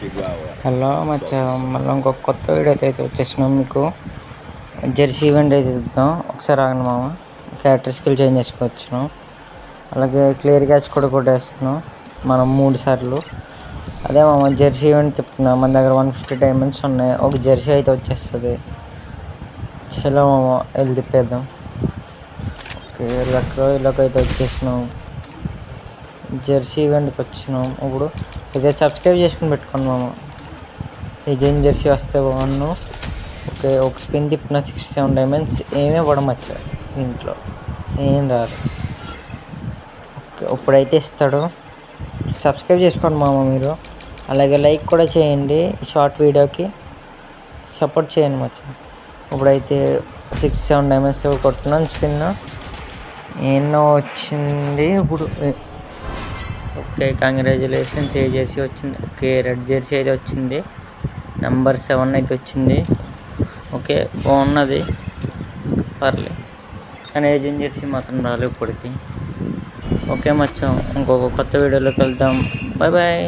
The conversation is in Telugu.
హలో మచ్చా, మళ్ళీ ఇంకొక కొత్త వీడియో అయితే వచ్చేసినాం. మీకు జెర్సీ ఈవెంట్ అయితే ఇద్దాం. ఒకసారి ఆగండి మామ. క్యారెక్టర్ స్కిల్ చేంజ్ చేసుకోవచ్చును. అలాగే క్లియర్ క్యాచ్ కూడా కొట్టేస్తున్నాం మనం 3 సార్లు. అదే మామ జెర్సీ ఈవెంట్ చెప్తున్నా. మన దగ్గర 150 డైమండ్స్ ఉన్నాయి. ఒక జెర్సీ అయితే వచ్చేస్తుంది. చలో మామ వెళ్ళి తిప్పేద్దాం. ఓకే, ఇలాగ అయితే వచ్చేసినాం. జెర్సీ ఈవెంట్కి వచ్చినాం. ఇప్పుడు ఇదే సబ్స్క్రైబ్ చేసుకుని పెట్టుకోండి మామ. ఈ జెర్సీ వస్తే బాగున్నాను. ఓకే, ఒక స్పిన్ తిప్పిన 67 డైమండ్స్ ఏమీ పడమచ్చా. ఇంట్లో ఏం రాదు. ఓకే, ఇప్పుడైతే ఇస్తాడు. సబ్స్క్రైబ్ చేసుకోండి మామ మీరు. అలాగే లైక్ కూడా చేయండి. షార్ట్ వీడియోకి సపోర్ట్ చేయండి మచ్చా. ఇప్పుడైతే 67 డైమండ్స్ కొట్టున్నాను స్పిన్. ఎన్నో వచ్చింది ఇప్పుడు. Okay, congratulations. ఏ జెర్సీ వచ్చింది? ఓకే, రెడ్ జెర్సీ అయితే వచ్చింది. నెంబర్ 7 అయితే వచ్చింది. ఓకే, బాగున్నది, పర్లేదు. కానీ ఏజెంట్ జెర్సీ మాత్రం రాలేదు ఇప్పటికి. ఓకే మచ్చా, ఇంకొక కొత్త వీడియోలోకి వెళ్దాం. Bye bye.